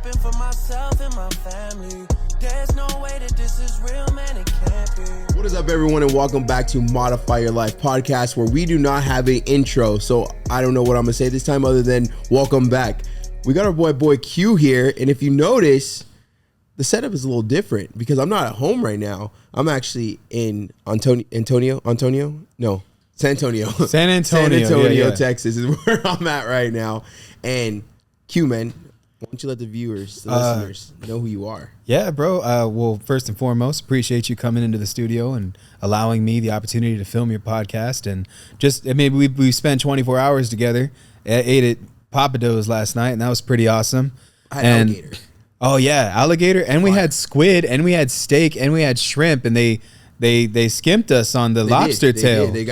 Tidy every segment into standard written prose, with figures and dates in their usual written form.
rapping for myself and my family. There's no way that this is real, man, it can't be. What is up, everyone, and welcome back to Modify Your Life podcast, where we do not have an intro, so I don't know what I'm gonna say this time other than welcome back. We got our boy Q here, and if you notice, the setup is a little different because I'm not at home right now. I'm actually in San Antonio, Yeah. Texas is where I'm at right now. And Q, man, why don't you let the viewers, the listeners, know who you are? Yeah, bro. Well, first and foremost, appreciate you coming into the studio and allowing me the opportunity to film your podcast. And we spent 24 hours together. I ate at Papado's last night, and that was pretty awesome. I had alligator. Oh yeah, alligator, and we had squid, and we had steak, and we had shrimp, and they skimped us on the lobster tail. They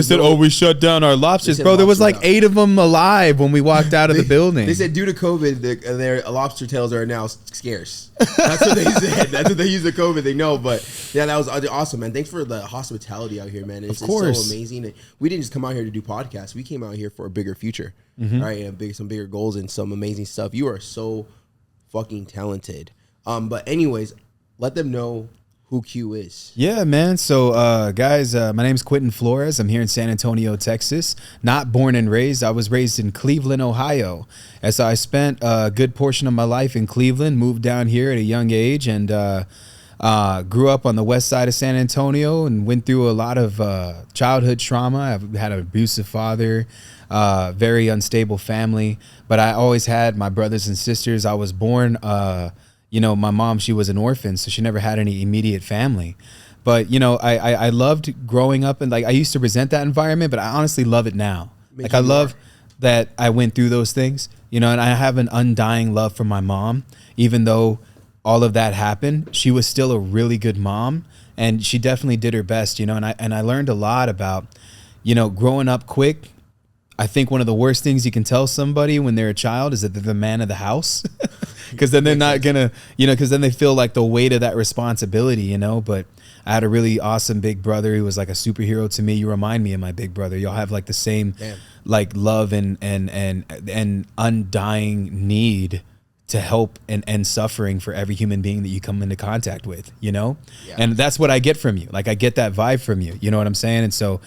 said, "Oh, we shut down our lobsters, bro." There was like 8 of them alive when we walked out of the building. They said due to COVID, their lobster tails are now scarce. That's what they said. That's what they use the COVID thing. No, but yeah, that was awesome, man. Thanks for the hospitality out here, man. It's just so amazing. We didn't just come out here to do podcasts. We came out here for a bigger future, right? And some bigger goals and some amazing stuff. You are so fucking talented. But anyways, let them know who Q is. Yeah, man. So, guys, my name's Quentin Flores. I'm here in San Antonio, Texas. Not born and raised. I was raised in Cleveland, Ohio. And so I spent a good portion of my life in Cleveland, moved down here at a young age, and grew up on the west side of San Antonio and went through a lot of childhood trauma. I've had an abusive father, very unstable family, but I always had my brothers and sisters. I was born, my mom, she was an orphan, so she never had any immediate family. But, I loved growing up, and like I used to resent that environment, but I honestly love it now. I love that I went through those things, and I have an undying love for my mom. Even though all of that happened, she was still a really good mom, and she definitely did her best, and I learned a lot about, growing up quick. I think one of the worst things you can tell somebody when they're a child is that they're the man of the house, because then they're not gonna, because then they feel like the weight of that responsibility, But I had a really awesome big brother who was like a superhero to me. You remind me of my big brother. Y'all have like the same, like love and undying need to help and end suffering for every human being that you come into contact with, Yeah. And that's what I get from you. Like I get that vibe from you. You know what I'm saying? And so,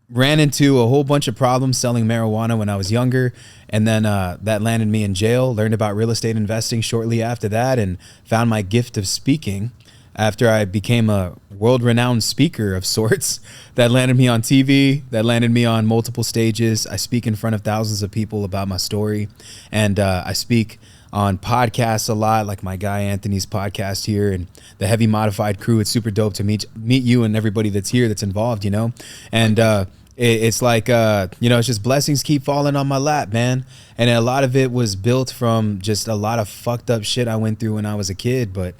ran into a whole bunch of problems selling marijuana when I was younger, and then that landed me in jail. Learned about real estate investing shortly after that, and found my gift of speaking after I became a world-renowned speaker of sorts. That landed me on TV, that landed me on multiple stages. I speak in front of thousands of people about my story, and I speak on podcasts a lot, like my guy Anthony's podcast here and the Heavy Modified crew. It's super dope to meet you and everybody that's here that's involved, And it's like, it's just blessings keep falling on my lap, man. And a lot of it was built from just a lot of fucked up shit I went through when I was a kid. But,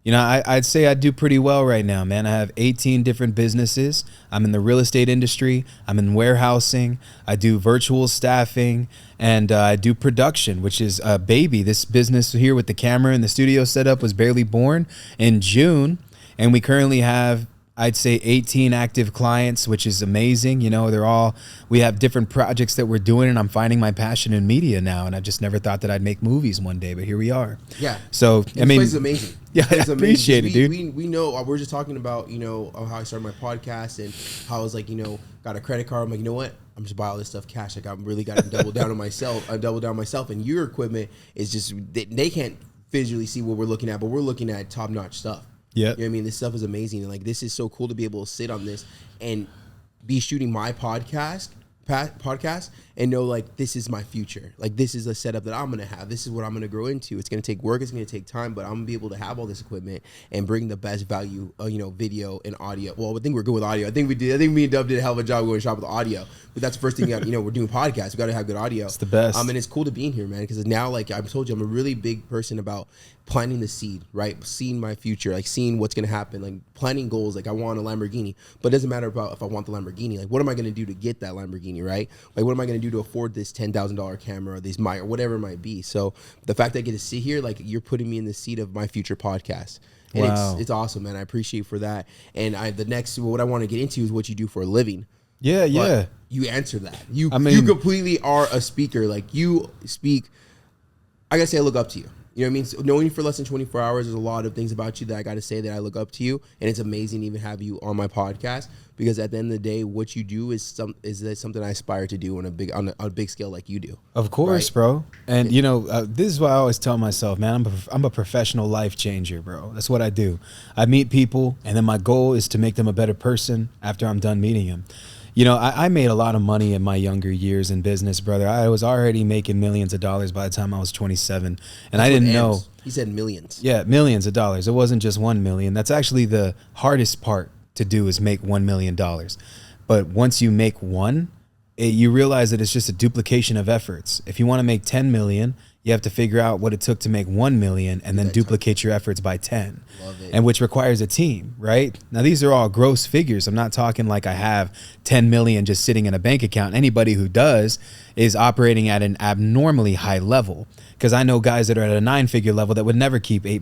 I'd say I do pretty well right now, man. I have 18 different businesses. I'm in the real estate industry. I'm in warehousing. I do virtual staffing, and I do production, which is a baby. This business here with the camera and the studio setup was barely born in June. And we currently have, I'd say, 18 active clients, which is amazing. We have different projects that we're doing, and I'm finding my passion in media now. And I just never thought that I'd make movies one day, but here we are. Yeah. So, this place is amazing. Yeah, I appreciate it, dude. We know, we're just talking about, how I started my podcast and how I was like, got a credit card. I'm like, you know what? I'm just buy all this stuff cash. Like, I'm really got to double down on myself. And your equipment is just, they can't visually see what we're looking at, but we're looking at top-notch stuff. Yeah, you know what I mean? This stuff is amazing. And like, this is so cool to be able to sit on this and be shooting my podcast and know like this is my future. Like this is a setup that I'm going to have. This is what I'm going to grow into. It's going to take work. It's going to take time, but I'm going to be able to have all this equipment and bring the best value, video and audio. Well, I think we're good with audio. I think me and Dub did a hell of a job going shop with audio, but that's the first thing, we're doing podcasts. We got to have good audio. It's the best. And it's cool to be in here, man. Because now, like I've told you, I'm a really big person about planting the seed, right? Seeing my future, like seeing what's going to happen, like planting goals. Like I want a Lamborghini, but it doesn't matter about if I want the Lamborghini. Like what am I going to do to get that Lamborghini, right? Like what am I going to do to afford this $10,000 camera or this mic or whatever it might be? So the fact that I get to sit here, like you're putting me in the seat of my future podcast. And wow. It's awesome, man. I appreciate you for that. And what I want to get into is what you do for a living. Yeah. But you answer that. You completely are a speaker. Like you speak I gotta say I look up to you. You know what I mean? So knowing you for less than 24 hours, there's a lot of things about you that I gotta say that I look up to you, and it's amazing to even have you on my podcast, because at the end of the day, what you do is something I aspire to do on a big scale like you do. Of course, right? bro. And you know, this is what I always tell myself, man. I'm a professional life changer, bro. That's what I do. I meet people, and then my goal is to make them a better person after I'm done meeting them. You know, I made a lot of money in my younger years in business, brother. I was already making millions of dollars by the time I was 27, and I didn't know. He said millions. Yeah, millions of dollars. It wasn't just 1 million. That's actually the hardest part to do, is make $1 million. But once you make one, you realize that it's just a duplication of efforts. If you want to make 10 million, you have to figure out what it took to make 1 million and then duplicate your efforts by 10. Love it. And which requires a team, right? Now, these are all gross figures. I'm not talking like I have 10 million just sitting in a bank account. Anybody who does is operating at an abnormally high level, because I know guys that are at a 9-figure level that would never keep 8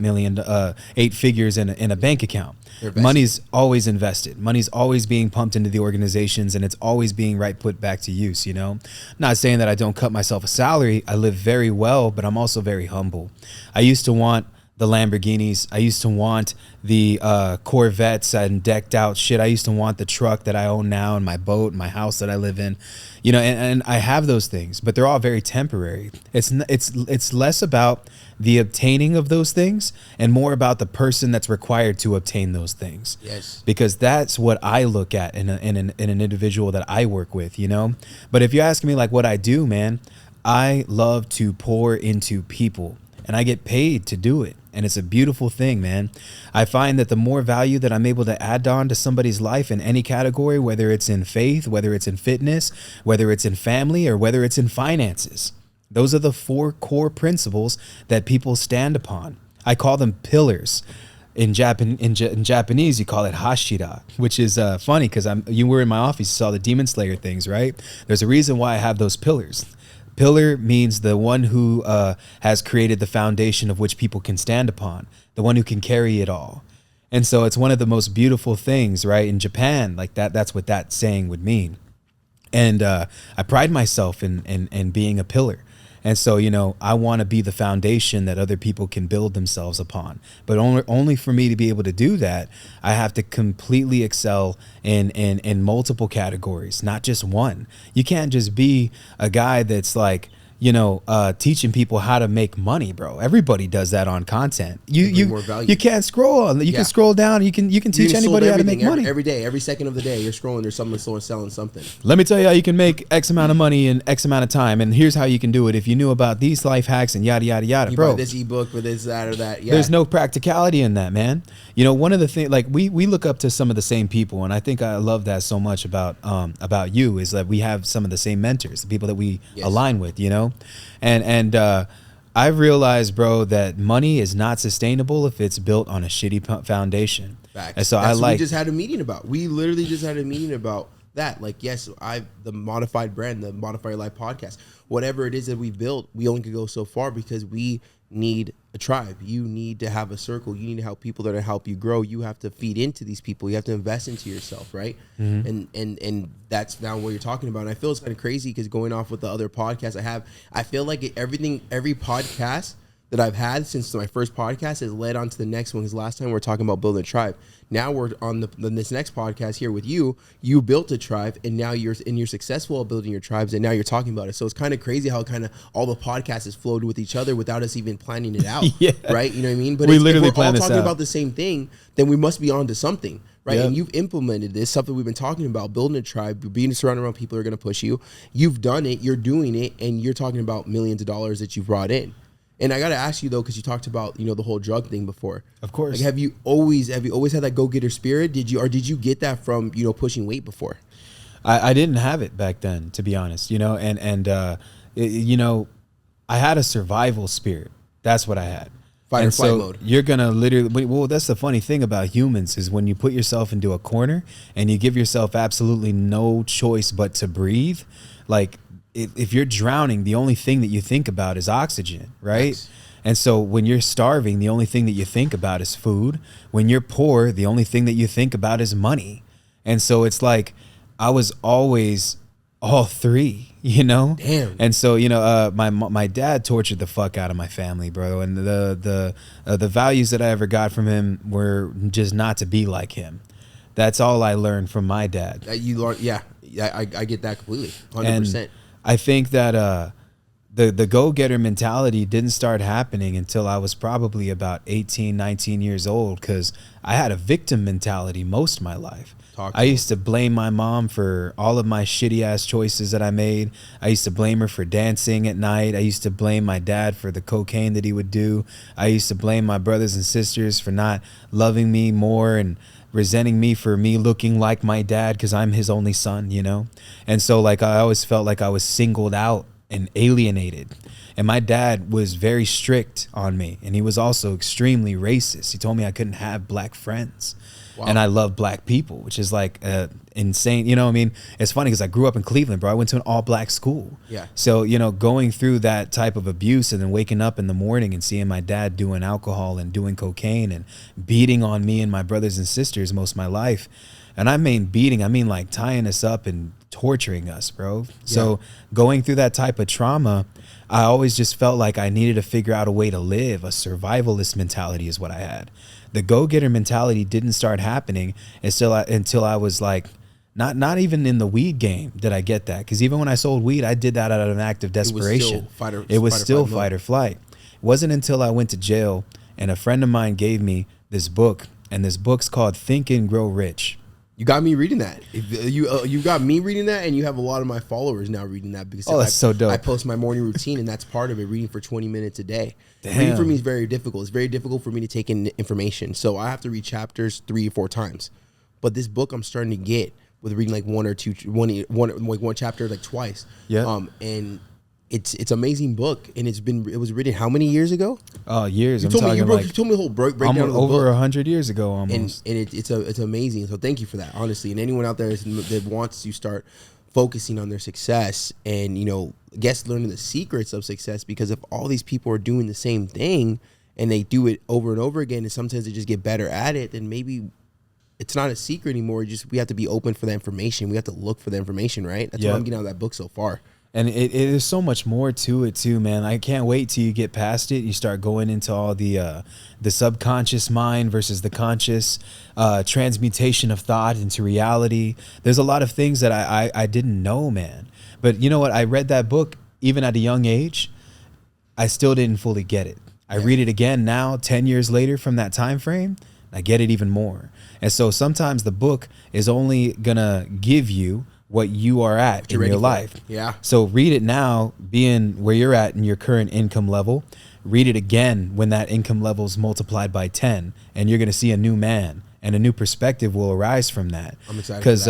figures in a bank account. Money's always invested. Money's always being pumped into the organizations, and it's always being put back to use, you know? I'm not saying that I don't cut myself a salary. I live very well, but I'm also very humble. I used to want the Lamborghinis. I used to want the Corvettes and decked out shit. I used to want the truck that I own now, and my boat, and my house that I live in, you know, and I have those things, but they're all very temporary. It's less about the obtaining of those things and more about the person that's required to obtain those things. Yes. Because that's what I look at in an individual that I work with, you know? But if you ask me like what I do, man, I love to pour into people, and I get paid to do it. And it's a beautiful thing, man. I find that the more value that I'm able to add on to somebody's life in any category, whether it's in faith, whether it's in fitness, whether it's in family, or whether it's in finances, those are the 4 core principles that people stand upon. I call them pillars. In Japanese, you call it hashira, which is funny because you were in my office, you saw the Demon Slayer things, right? There's a reason why I have those pillars. Pillar means the one who has created the foundation of which people can stand upon, the one who can carry it all. And so it's one of the most beautiful things, right? In Japan, like that's what that saying would mean. And I pride myself in being a pillar. And so, you know, I want to be the foundation that other people can build themselves upon. But only for me to be able to do that, I have to completely excel in multiple categories, not just one. You can't just be a guy that's like, you know, teaching people how to make money, bro. Everybody does that on content. You can't scroll. You can scroll down. You can teach anybody how to make money every day, every second of the day. You're scrolling. There's someone selling something. Let me tell you how you can make X amount of money in X amount of time, and here's how you can do it. If you knew about these life hacks and yada yada yada, bro. Buy this ebook for this, that, or that. Yeah. There's no practicality in that, man. You know, one of the things, like we look up to some of the same people, and I think I love that so much about you, is that we have some of the same mentors, the people that we align with, you know. And I've realized, bro, that money is not sustainable if it's built on a shitty foundation. Facts. And so That's what we just had a meeting about. We literally just had a meeting about that. Like, yes, the modified brand, the Modify Your Life podcast, whatever it is that we built, we only could go so far because we need a tribe. You need to have a circle. You need to help people that are help you grow. You have to feed into these people. You have to invest into yourself, right? Mm-hmm. And that's now what you're talking about. And I feel it's kind of crazy because going off with the other podcasts I feel like every podcast that I've had since my first podcast has led on to the next one. Because last time we were talking about building a tribe. Now we're on this next podcast here with you. You built a tribe, and now you're successful at building your tribes, and now you're talking about it. So it's kind of crazy how kind of all the podcasts has flowed with each other without us even planning it out. Yeah. Right? You know what I mean? But we literally if we're all talking out about the same thing, then we must be on to something. Right. Yep. And you've implemented this, something we've been talking about, building a tribe, being surrounded around people who are going to push you. You've done it, you're doing it, and you're talking about millions of dollars that you've brought in. And I got to ask you though, because you talked about, you know, the whole drug thing before. Of course. Like, have you always had that go-getter spirit? Did you get that from, you know, pushing weight before? I didn't have it back then, to be honest, you know, you know, I had a survival spirit. That's what I had. Fight or flight mode. You're going to literally, well, that's the funny thing about humans is when you put yourself into a corner and you give yourself absolutely no choice but to breathe, like, if you're drowning, the only thing that you think about is oxygen, right? Yes. And so when you're starving, the only thing that you think about is food. When you're poor, the only thing that you think about is money. And so it's like I was always all three, you know? Damn. And so, you know, my dad tortured the fuck out of my family, bro. And the values that I ever got from him were just not to be like him. That's all I learned from my dad. You learn, yeah, I get that completely, 100%. And I think that the go-getter mentality didn't start happening until I was probably about 18, 19 years old, because I had a victim mentality most of my life. I used to blame my mom for all of my shitty ass choices that I made. I used to blame her for dancing at night. I used to blame my dad for the cocaine that he would do. I used to blame my brothers and sisters for not loving me more and resenting me for me looking like my dad because I'm his only son, you know? And so like I always felt like I was singled out and alienated. And my dad was very strict on me, and he was also extremely racist. He told me I couldn't have black friends. Wow. And I love black people, which is like insane. You know what I mean? It's funny because I grew up in Cleveland, bro. I went to an all-black school. Yeah. So, you know, going through that type of abuse and then waking up in the morning and seeing my dad doing alcohol and doing cocaine and beating on me and my brothers and sisters most of my life. And I mean beating, I mean like tying us up and torturing us, bro. Yeah. So going through that type of trauma, I always just felt like I needed to figure out a way to live. A survivalist mentality is what I had. The go-getter mentality didn't start happening until I was like, not even in the weed game did I get that. Because even when I sold weed, I did that out of an act of desperation. It was still fight or flight. It wasn't until I went to jail and a friend of mine gave me this book, and this book's called Think and Grow Rich. You got me reading that. You got me reading that, and you have a lot of my followers now reading that because that's so dope. I post my morning routine, and that's part of it. Reading for 20 minutes a day. Damn. Reading for me is very difficult. It's very difficult for me to take in information, so I have to read chapters 3 or 4 times. But this book, I'm starting to get with reading like one chapter like twice. Yeah. And it's amazing book, and it was written how many years ago? Years. You told me the whole breakdown of the over book. 100 years ago almost. And it's amazing. So thank you for that, honestly. And anyone out there that wants to start focusing on their success and, you know, learning the secrets of success, because if all these people are doing the same thing and they do it over and over again, and sometimes they just get better at it, then maybe it's not a secret anymore. We have to be open for the information. We have to look for the information, right? That's what I'm getting out of that book so far. And it is so much more to it too, man. I can't wait till you get past it. You start going into all the subconscious mind versus the conscious, transmutation of thought into reality. There's a lot of things that I didn't know, man. But you know what? I read that book even at a young age. I still didn't fully get it. I read it again now, 10 years later from that time frame. I get it even more. And so sometimes the book is only gonna give you what you are at in your life. Yeah. So read it now, being where you're at in your current income level. Read it again when that income level is multiplied by 10, and you're going to see a new man, and a new perspective will arise from that. I'm excited because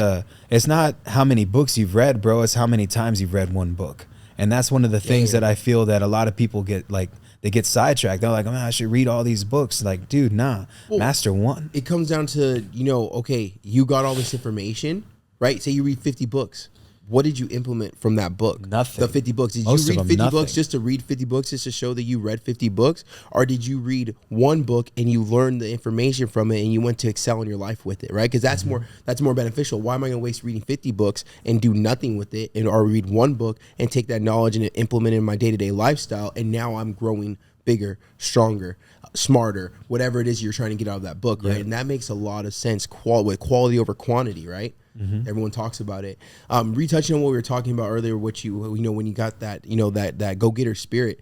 it's not how many books you've read, bro. It's how many times you've read one book. And that's one of the things that I feel that a lot of people get they get sidetracked. They're like, oh, man, I should read all these books. Like, dude, nah, master one. It comes down to, you know, okay, you got all this information. Right? Say you read 50 books. What did you implement from that book? Nothing. The 50 books. Did Most you read of them, 50 nothing. books just to read 50 books just to show that you read 50 books? Or did you read one book and you learned the information from it and you went to excel in your life with it, right? Because that's more beneficial. Why am I going to waste reading 50 books and do nothing with it, or read one book and take that knowledge and implement it in my day-to-day lifestyle, and now I'm growing bigger, stronger, smarter, whatever it is you're trying to get out of that book, right? And that makes a lot of sense with quality over quantity, right? Mm-hmm. Everyone talks about it. Retouching on what we were talking about earlier, which you know, when you got that, you know, that go-getter spirit,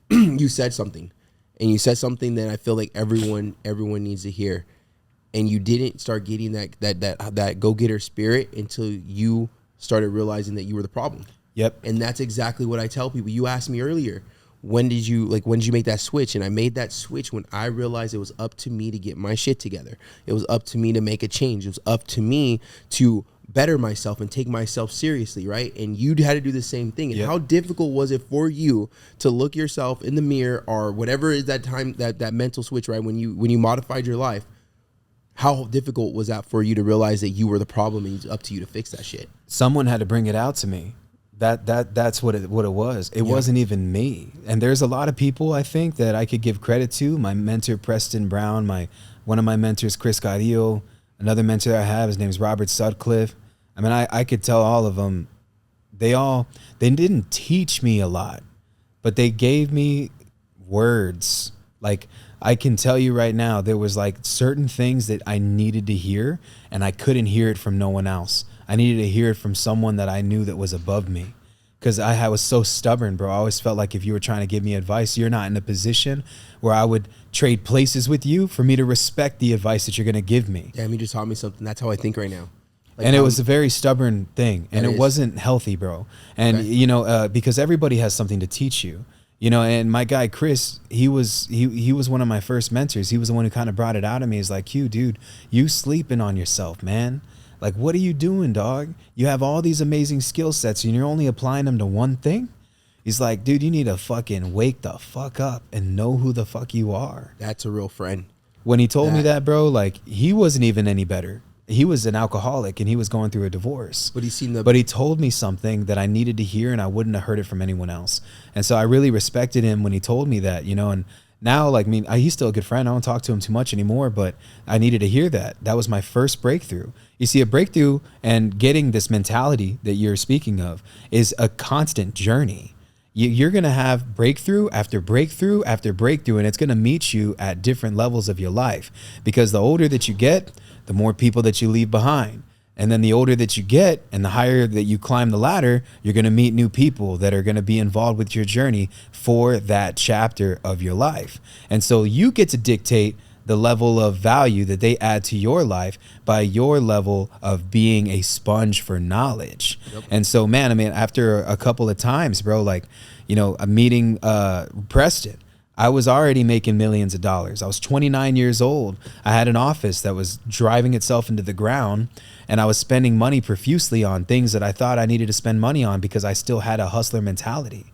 you said something, and you said something that I feel like everyone needs to hear. And you didn't start getting that go-getter spirit until you started realizing that you were the problem. Yep. And that's exactly what I tell people. You asked me earlier, when did you make that switch? And I made that switch when I realized it was up to me to get my shit together. It was up to me to make a change. It was up to me to better myself and take myself seriously, right? And you had to do the same thing. And how difficult was it for you to look yourself in the mirror, or whatever is that time, that mental switch, right? When you modified your life, how difficult was that for you to realize that you were the problem and it's up to you to fix that shit? Someone had to bring it out to me. That's what it was. It wasn't even me. And there's a lot of people, I think, that I could give credit to. My mentor, Preston Brown, one of my mentors, Chris Carrillo, another mentor I have, his name is Robert Sutcliffe. I mean, I could tell all of them they didn't teach me a lot, but they gave me words. Like, I can tell you right now, there was like certain things that I needed to hear, and I couldn't hear it from no one else. I needed to hear it from someone that I knew that was above me. Because I was so stubborn, bro. I always felt like if you were trying to give me advice, you're not in a position where I would trade places with you for me to respect the advice that you're going to give me. Damn, you just taught me something. That's how I think right now. Like, and it was a very stubborn thing, and it wasn't healthy, bro. And, you know, because everybody has something to teach you. You know, and my guy Chris, he was one of my first mentors. He was the one who kind of brought it out of me. He's like, dude, you sleeping on yourself, man. Like, what are you doing, dog? You have all these amazing skill sets and you're only applying them to one thing? He's like, dude, you need to fucking wake the fuck up and know who the fuck you are. That's a real friend. When he told me that, bro, like, he wasn't even any better. He was an alcoholic and he was going through a divorce. But he told me something that I needed to hear, and I wouldn't have heard it from anyone else. And so I really respected him when he told me that, you know. And now, like, he's still a good friend. I don't talk to him too much anymore, but I needed to hear that. That was my first breakthrough. You see, a breakthrough and getting this mentality that you're speaking of is a constant journey. You're going to have breakthrough after breakthrough after breakthrough, and it's going to meet you at different levels of your life. Because the older that you get, the more people that you leave behind. And then the older that you get and the higher that you climb the ladder, you're going to meet new people that are going to be involved with your journey for that chapter of your life. And so you get to dictate the level of value that they add to your life by your level of being a sponge for knowledge. Yep. And so, man, I mean, after a couple of times, bro, like, you know, a meeting Preston, I was already making millions of dollars. I was 29 years old. I had an office that was driving itself into the ground, and I was spending money profusely on things that I thought I needed to spend money on because I still had a hustler mentality.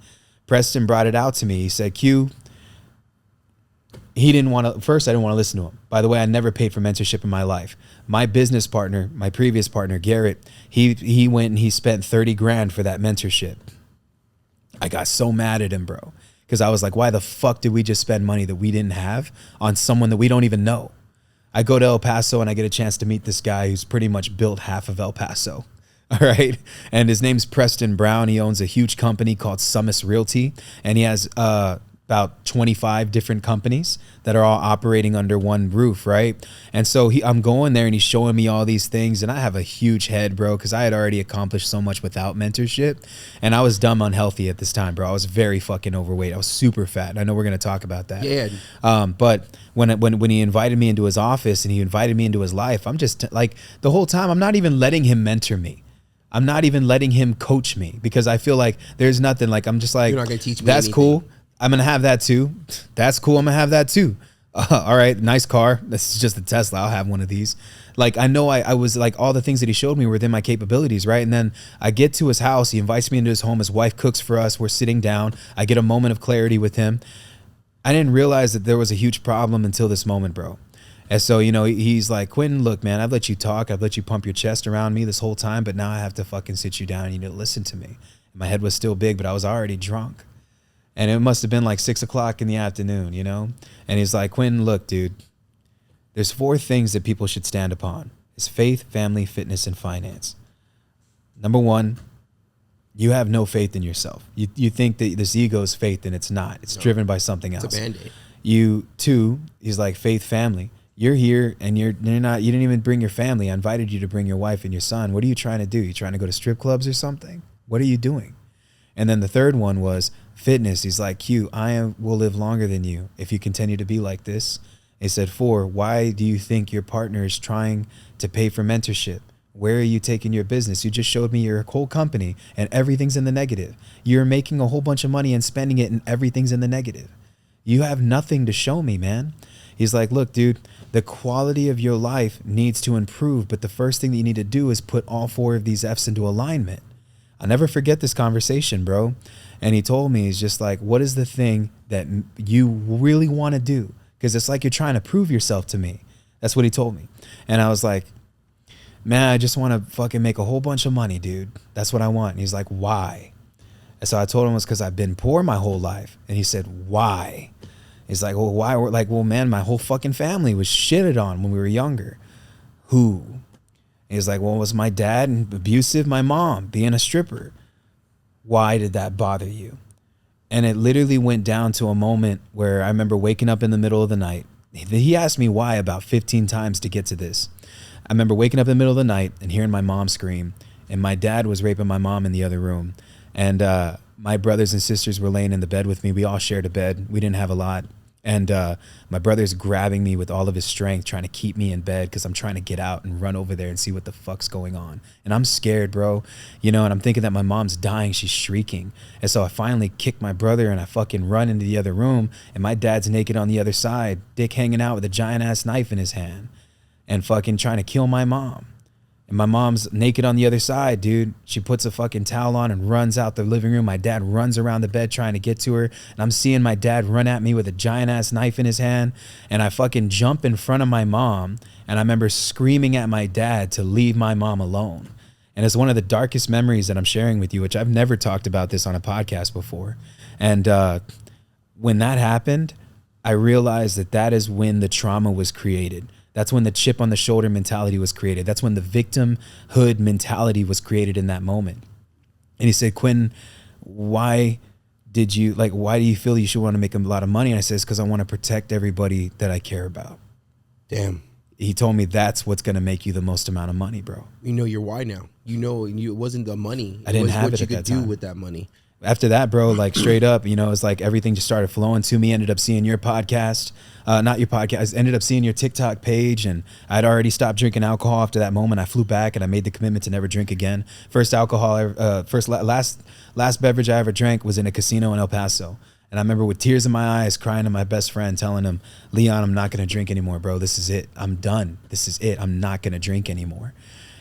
Preston brought it out to me. He said, Q, he didn't want to, first I didn't want to listen to him. By the way, I never paid for mentorship in my life. My business partner, my previous partner, Garrett, he went and he spent 30 grand for that mentorship. I got so mad at him, bro. Because I was like, why the fuck did we just spend money that we didn't have on someone that we don't even know? I go to El Paso and I get a chance to meet this guy who's pretty much built half of El Paso. All right. And his name's Preston Brown. He owns a huge company called Summis Realty. And he has about 25 different companies that are all operating under one roof, right? And so I'm going there and he's showing me all these things, and I have a huge head, bro, because I had already accomplished so much without mentorship, and I was dumb unhealthy at this time, bro. I was very fucking overweight. I was super fat, and I know we're gonna talk about that. Yeah. But when he invited me into his office and he invited me into his life, I'm just like, the whole time I'm not even letting him mentor me. I'm not even letting him coach me, because I feel like there's nothing, like, I'm just like, you're not gonna teach me that's anything. Cool. I'm going to have that too. That's cool. I'm going to have that too. All right. Nice car. This is just a Tesla. I'll have one of these. Like, I know I was like, all the things that he showed me were within my capabilities. Right. And then I get to his house. He invites me into his home. His wife cooks for us. We're sitting down. I get a moment of clarity with him. I didn't realize that there was a huge problem until this moment, bro. And so, you know, he's like, Quentin, look, man, I've let you talk. I've let you pump your chest around me this whole time, but now I have to fucking sit you down and you need to listen to me. My head was still big, but I was already drunk. And it must have been like 6 o'clock in the afternoon, you know? And he's like, Quentin, look, dude, there's 4 things that people should stand upon. It's faith, family, fitness, and finance. Number 1, you have no faith in yourself. You think that this ego is faith, and it's not. It's driven by something else. It's a Band-Aid. 2, he's like, faith, family. You're here and you're not, you didn't even bring your family. I invited you to bring your wife and your son. What are you trying to do? You trying to go to strip clubs or something? What are you doing? And then the third one was fitness. He's like, Q, will live longer than you if you continue to be like this. He said, 4, why do you think your partner is trying to pay for mentorship? Where are you taking your business? You just showed me your whole company and everything's in the negative. You're making a whole bunch of money and spending it and everything's in the negative. You have nothing to show me, man. He's like, look, dude, the quality of your life needs to improve, but the first thing that you need to do is put all 4 of these F's into alignment. I'll never forget this conversation, bro. And he told me, he's just like, what is the thing that you really want to do? Because it's like you're trying to prove yourself to me. That's what he told me. And I was like, man, I just want to fucking make a whole bunch of money, dude. That's what I want. And he's like, why? And so I told him it was because I've been poor my whole life. And he said, why? He's like, well, why? We're like, well, man, my whole fucking family was shitted on when we were younger. Who? He's like, well, was my dad abusive? My mom being a stripper. why did that bother you? And it literally went down to a moment where I remember waking up in the middle of the night. He asked me why about 15 times to get to this. I remember waking up in the middle of the night and hearing my mom scream, and my dad was raping my mom in the other room. And my brothers and sisters were laying in the bed with me. We all shared a bed. We didn't have a lot. And my brother's grabbing me with all of his strength, trying to keep me in bed because I'm trying to get out and run over there and see what the fuck's going on. And I'm scared, bro. You know, and I'm thinking that my mom's dying. She's shrieking. And so I finally kick my brother and I fucking run into the other room. And my dad's naked on the other side, dick hanging out with a giant ass knife in his hand and fucking trying to kill my mom. And my mom's naked on the other side, dude. She puts a fucking towel on and runs out the living room. My dad runs around the bed trying to get to her. And I'm seeing my dad run at me with a giant ass knife in his hand. And I fucking jump in front of my mom. And I remember screaming at my dad to leave my mom alone. And it's one of the darkest memories that I'm sharing with you, which I've never talked about this on a podcast before. And when that happened, I realized that that is when the trauma was created. That's when the chip on the shoulder mentality was created. That's when the victimhood mentality was created in that moment. And he said, Quentin, why do you feel you should want to make a lot of money? And I said, it's because I want to protect everybody that I care about. Damn. He told me that's what's going to make you the most amount of money, bro. You know your why now. You know, it wasn't the money. I didn't was have what it you at could that do time. with that money. After that, bro, like straight up, you know, it's like everything just started flowing to me. Ended up seeing your podcast, not your podcast, ended up seeing your TikTok page. And I'd already stopped drinking alcohol after that moment. I flew back and I made the commitment to never drink again. Last beverage I ever drank was in a casino in El Paso. And I remember with tears in my eyes, crying to my best friend, telling him, Leon, I'm not going to drink anymore, bro. This is it. I'm done. This is it. I'm not going to drink anymore.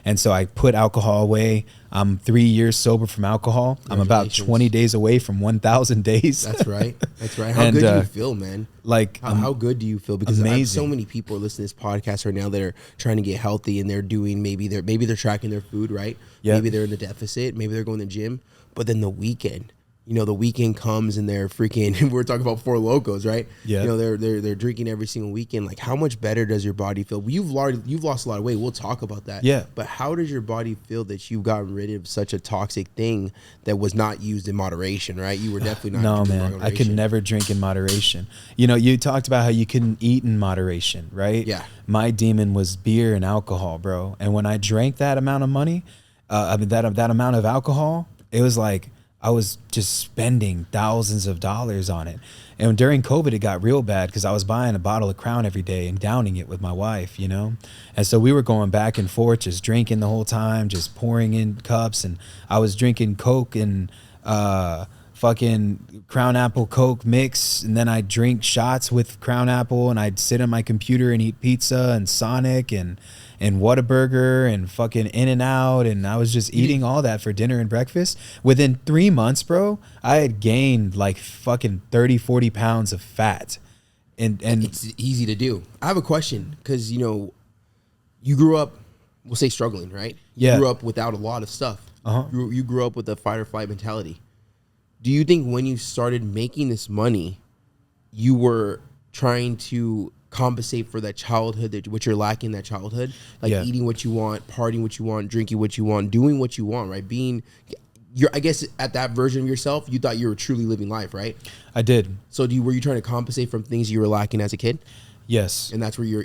And so I put alcohol away. I'm 3 years sober from alcohol. I'm about 20 days away from 1,000 days. That's right. That's right. How good do you feel, man? Like, how good do you feel? Because I have so many people listening to this podcast right now that are trying to get healthy, and they're doing maybe they're tracking their food, right? Yeah. Maybe they're in the deficit. Maybe they're going to the gym. But then the weekend, you know, the weekend comes and they're freaking. We're talking about Four Locos, right? Yeah. You know, they're drinking every single weekend. Like, how much better does your body feel? You've lost a lot of weight. We'll talk about that. Yeah. But how does your body feel that you've gotten rid of such a toxic thing that was not used in moderation, right? You were definitely not. No, doing man. moderation. I could never drink in moderation. You know, you talked about how you couldn't eat in moderation, right? Yeah. My demon was beer and alcohol, bro. And when I drank that amount of money, that amount of alcohol, it was like I was just spending thousands of dollars on it. And during COVID, it got real bad because I was buying a bottle of Crown every day and downing it with my wife, you know? And so we were going back and forth, just drinking the whole time, just pouring in cups. And I was drinking Coke and fucking Crown Apple Coke mix. And then I'd drink shots with Crown Apple, and I'd sit on my computer and eat pizza and Sonic and Whataburger and fucking In-N-Out, and I was just eating all that for dinner and breakfast. Within 3 months, bro, I had gained like fucking 30-40 pounds of fat. And it's easy to do. I have a question, because, you know, you grew up, we'll say, struggling, right? Yeah. You grew up without a lot of stuff. Uh-huh. You grew up with a fight or flight mentality. Do you think when you started making this money, you were trying to compensate for that childhood, what you're lacking in that childhood? Like, Yeah. eating what you want, partying what you want, drinking what you want, doing what you want, right? I guess at that version of yourself, you thought you were truly living life, right? I did. So were you trying to compensate from things you were lacking as a kid? Yes. And that's where you're...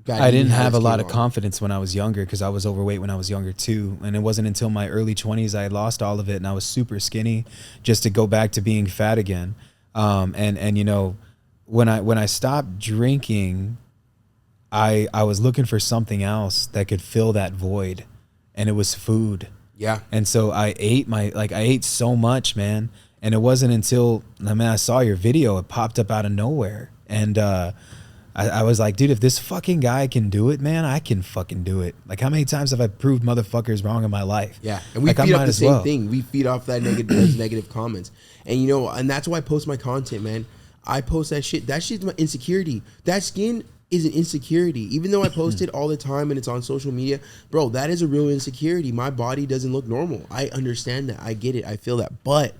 I didn't have a lot of confidence when I was younger because I was overweight when I was younger too. And it wasn't until my early 20s I had lost all of it and I was super skinny just to go back to being fat again. And you know, when I stopped drinking, I was looking for something else that could fill that void, and it was food. Yeah. And so I ate so much, man. And it wasn't until, I saw your video, it popped up out of nowhere. And I was like, dude, if this fucking guy can do it, man, I can fucking do it. Like, how many times have I proved motherfuckers wrong in my life? Yeah, and we feed off the same thing. We feed off that those negative comments. And, you know, and that's why I post my content, man. I post that shit. That shit's my insecurity. That skin is an insecurity. Even though I post it all the time and it's on social media, bro, that is a real insecurity. My body doesn't look normal. I understand that. I get it. I feel that. But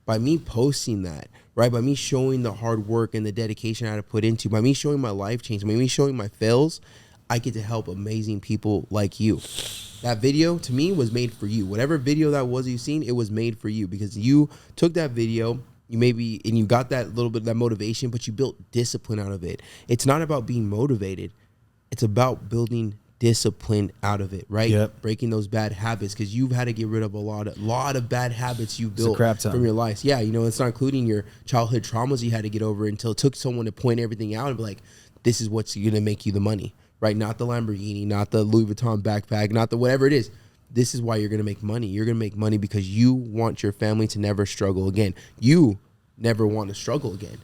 by me posting that, right, by me showing the hard work and the dedication I had to put into, by me showing my life change, by me showing my fails, I get to help amazing people like you. That video to me was made for you. Whatever video that was you've seen, it was made for you because you took that video, you got that little bit of that motivation, but you built discipline out of it. It's not about being motivated. It's about building discipline out of it, right? Yep. Breaking those bad habits because you've had to get rid of a lot of bad habits you built crap ton. from your life. Yeah, it's not including your childhood traumas you had to get over until it took someone to point everything out and be like, this is what's going to make you the money, right? Not the Lamborghini, not the Louis Vuitton backpack, not the whatever it is. This is why you're going to make money. You're going to make money because you want your family to never struggle again. You never want to struggle again,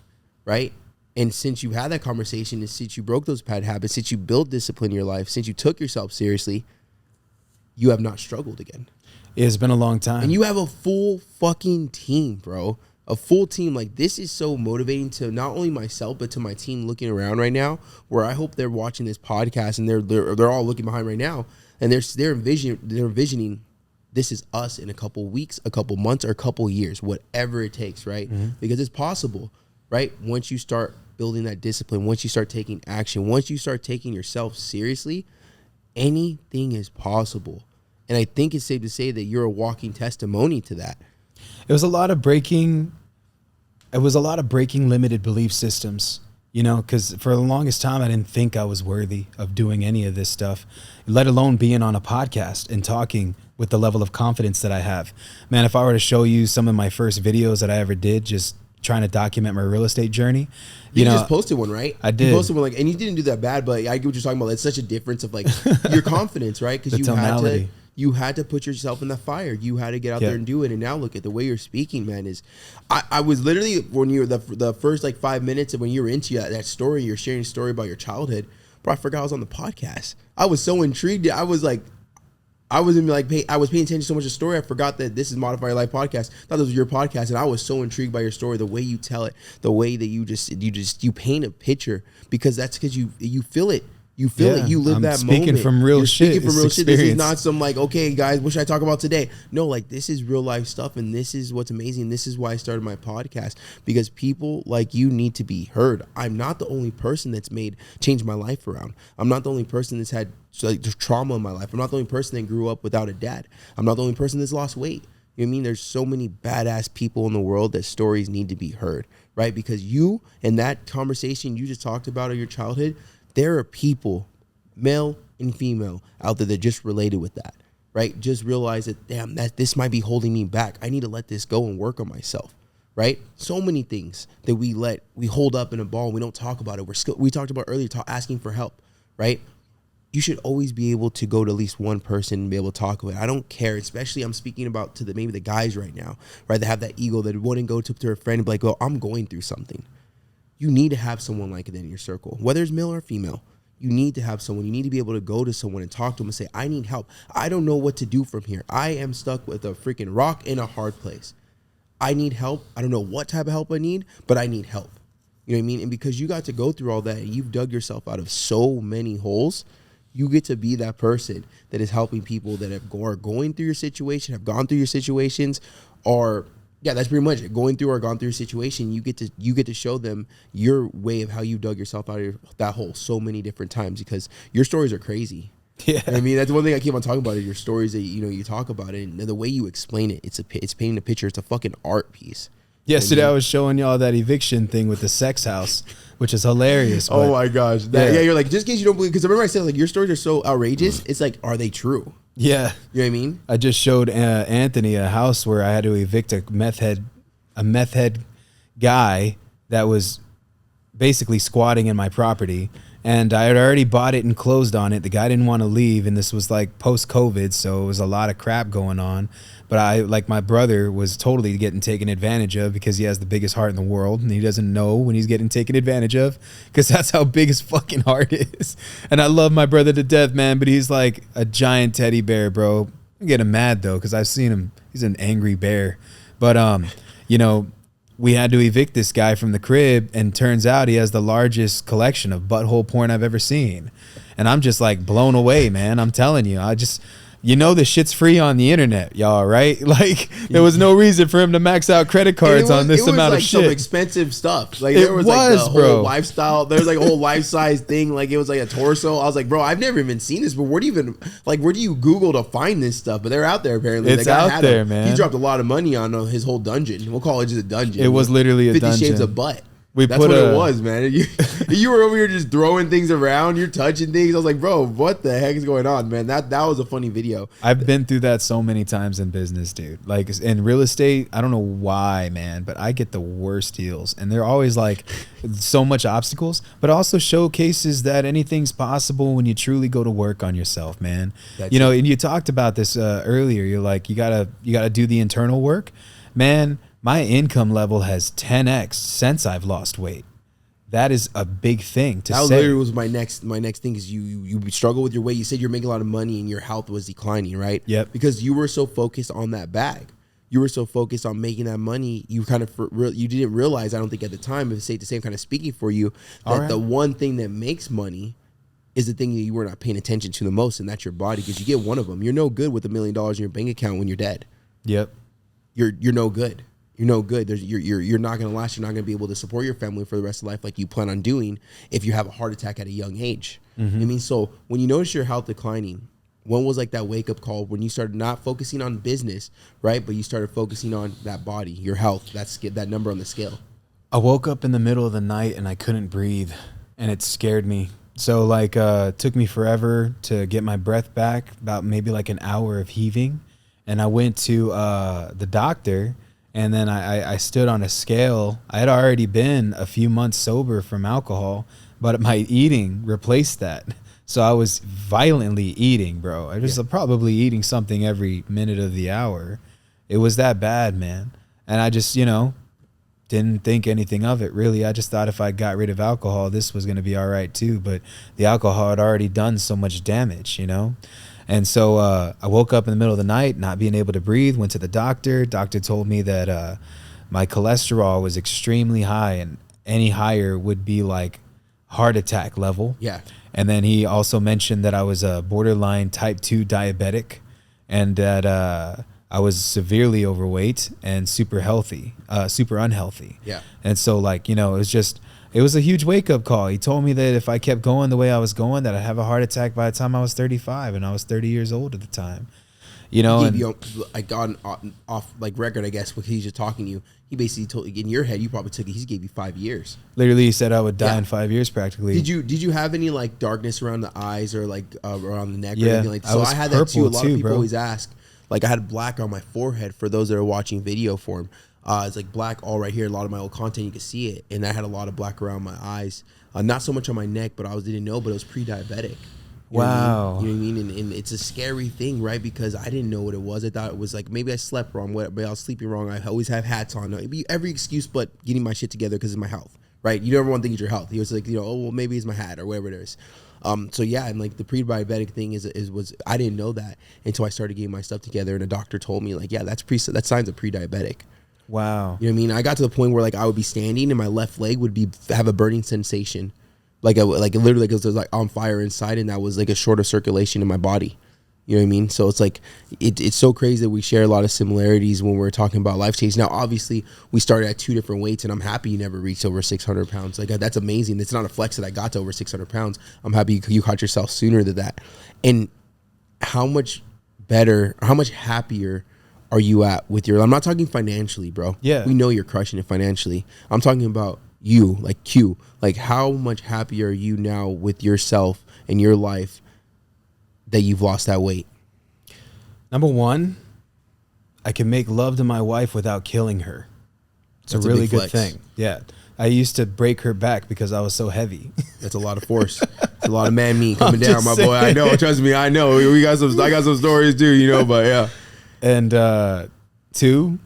right? And since you had that conversation, and since you broke those bad habits, since you built discipline in your life, since you took yourself seriously, you have not struggled again. It's been a long time. And you have a full fucking team, bro. A full team. Like, this is so motivating to not only myself, but to my team looking around right now, where I hope they're watching this podcast and they're all looking behind right now. And they're envisioning this is us in a couple weeks, a couple months, or a couple years, whatever it takes, right? Mm-hmm. Because it's possible, right? Once you start building that discipline, once you start taking action, once you start taking yourself seriously, anything is possible. And I think it's safe to say that you're a walking testimony to that. It was a lot of breaking limited belief systems, because for the longest time, I didn't think I was worthy of doing any of this stuff, let alone being on a podcast and talking with the level of confidence that I have. Man, if I were to show you some of my first videos that I ever did, just trying to document my real estate journey. You just posted one, right? I did. You posted one, and you didn't do that bad, but I get what you're talking about. It's such a difference of your confidence, right? Because you had to put yourself in the fire. You had to get out there and do it. And now look at the way you're speaking, man. I was literally, when you were the first 5 minutes of when you were into that story, you're sharing a story about your childhood, bro, I forgot I was on the podcast. I was so intrigued. I was paying attention so much to the story. I forgot that this is Modify Your Life podcast. I thought this was your podcast, and I was so intrigued by your story, the way you tell it, the way that you paint a picture, because that's because you feel it. You feel it. You live that moment. Speaking from real shit. Speaking from real shit. This is not some okay, guys, what should I talk about today? No, this is real life stuff, and this is what's amazing. This is why I started my podcast, because people like you need to be heard. I'm not the only person that's changed my life around. I'm not the only person that's had trauma in my life. I'm not the only person that grew up without a dad. I'm not the only person that's lost weight. You know what I mean? There's so many badass people in the world that stories need to be heard, right? Because you and that conversation you just talked about of your childhood, there are people, male and female, out there that just related with that, right? Just realize that, damn, this might be holding me back. I need to let this go and work on myself, right? So many things that we hold up in a ball and we don't talk about it. We talked about earlier, asking for help, right? You should always be able to go to at least one person and be able to talk about it. I don't care, especially I'm speaking about to maybe the guys right now, right? That have that ego that wouldn't go to a friend and be like, well, I'm going through something. You need to have someone like that in your circle, whether it's male or female. You need to have someone. You need to be able to go to someone and talk to them and say, I need help. I don't know what to do from here. I am stuck with a freaking rock in a hard place. I need help. I don't know what type of help I need, but I need help. You know what I mean? And because you got to go through all that and you've dug yourself out of so many holes, you get to be that person that is helping people that are going through your situation, have gone through your situations, or that's pretty much it. Going through or gone through a situation, you get to show them your way of how you dug yourself out of that hole so many different times, because your stories are crazy. Yeah, I mean, that's one thing I keep on talking about is your stories that you talk about it, and the way you explain it. It's painting a picture. It's a fucking art piece. Yesterday I was showing y'all that eviction thing with the sex house, which is hilarious. Oh my gosh, you're like, just in case you don't believe, because I remember I said your stories are so outrageous. It's like, are they true? Yeah. You know what I mean? I just showed Anthony a house where I had to evict a meth head guy that was basically squatting in my property. And I had already bought it and closed on it. The guy didn't want to leave, and this was post-COVID, so it was a lot of crap going on. But my brother was totally getting taken advantage of because he has the biggest heart in the world, and he doesn't know when he's getting taken advantage of, because that's how big his fucking heart is. And I love my brother to death, man, but he's like a giant teddy bear, bro. I'm getting mad though, because I've seen him. He's an angry bear. But we had to evict this guy from the crib, and turns out he has the largest collection of butthole porn I've ever seen. And I'm just blown away, man. I'm telling you, you know the shit's free on the internet, y'all, right? Like there was no reason for him to max out credit cards on this amount of shit. Some expensive stuff. Like there was like the whole lifestyle. There was like a whole life size thing. Like it was like a torso. I was like, bro, I've never even seen this. But where do you Google to find this stuff? But they're out there apparently. It's out there, man. He dropped a lot of money on his whole dungeon. We'll call it just a dungeon. It was literally a 50 dungeon. 50 Shades of Butt. That's what it was, man. You were over here just throwing things around. You're touching things. I was like, bro, what the heck is going on, man? That was a funny video. I've been through that so many times in business, dude. Like in real estate, I don't know why, man, but I get the worst deals. And they're always like so much obstacles, but also showcases that anything's possible when you truly go to work on yourself, man. And you talked about this earlier. You're like, you gotta do the internal work. Man, my income level has 10x since I've lost weight. That is a big thing to say. That literally was my next thing is you struggle with your weight. You said you're making a lot of money and your health was declining, right? Yep. Because you were so focused on that bag. You were so focused on making that money. You kind of you didn't realize, I don't think at the time, if it's the same kind of speaking for you, that the one thing that makes money is the thing that you were not paying attention to the most, and that's your body. Because you get one of them. You're no good with $1 million in your bank account when you're dead. Yep. You're no good. You're no good. You're not going to last. You're not going to be able to support your family for the rest of life like you plan on doing if you have a heart attack at a young age. Mm-hmm. I mean, so when you notice your health declining, when was like that wake up call when you started not focusing on business, right? But you started focusing on that body, your health, that number on the scale. I woke up in the middle of the night and I couldn't breathe, and it scared me. So like it took me forever to get my breath back, about maybe like an hour of heaving. And I went to the doctor. And then I stood on a scale. I had already been a few months sober from alcohol, but my eating replaced that. So I was violently eating, bro. I was probably eating something every minute of the hour. It was that bad, man. And I just, didn't think anything of it, really. I just thought if I got rid of alcohol, this was going to be all right, too. But the alcohol had already done so much damage, And so I woke up in the middle of the night, not being able to breathe, went to the doctor. Doctor told me that my cholesterol was extremely high, and any higher would be like heart attack level. Yeah. And then he also mentioned that I was a borderline type 2 diabetic, and that I was severely overweight and super unhealthy. Yeah. And so it was a huge wake-up call. He told me that if I kept going the way I was going, that I'd have a heart attack by the time I was 35, and I was 30 years old at the time. I got off like record, I guess, when he's just talking to you. He basically told in your head, you probably took it. He gave you 5 years. Literally, he said I would die in 5 years, practically. Did you have any like darkness around the eyes or like around the neck? Yeah, or anything like that? So I had that too. A lot of people bro. always ask. Like I had black on my forehead for those that are watching video form. It's like black all right here. A lot of my old content, you can see it. And I had a lot of black around my eyes. Not so much on my neck, but didn't know, but it was pre-diabetic. Wow. You know what I mean? And it's a scary thing, right? Because I didn't know what it was. I thought it was like, maybe I slept wrong, but I was sleeping wrong. I always have hats on. It'd be every excuse but getting my shit together because of my health, right? You never want to think it's your health. He was like, oh, well, maybe it's my hat or whatever it is. So yeah, and like the pre-diabetic thing was I didn't know that until I started getting my stuff together, and a doctor told me like, yeah, that's signs of pre-diabetic. Wow. You know what I mean? I got to the point where like I would be standing and my left leg would have a burning sensation, like literally because there's like on fire inside, and that was like a shorter circulation in my body. You know what I mean? So it's like it's so crazy that we share a lot of similarities when we're talking about life change. Now, obviously, we started at 2 different weights, and I'm happy you never reached over 600 pounds. Like that's amazing. It's not a flex that I got to over 600 pounds. I'm happy you caught yourself sooner than that. And how much better, how much happier are you at with your? I'm not talking financially, bro. Yeah, we know you're crushing it financially. I'm talking about you, like Q. Like how much happier are you now with yourself and your life that you've lost that weight? Number one, I can make love to my wife without killing her. It's That's a really big good flex. thing. Yeah. I used to break her back because I was so heavy. That's a lot of force. It's a lot of man meat coming I'm down, just my saying. boy. I know. Trust me. I know. I got some stories too, but yeah. And 2,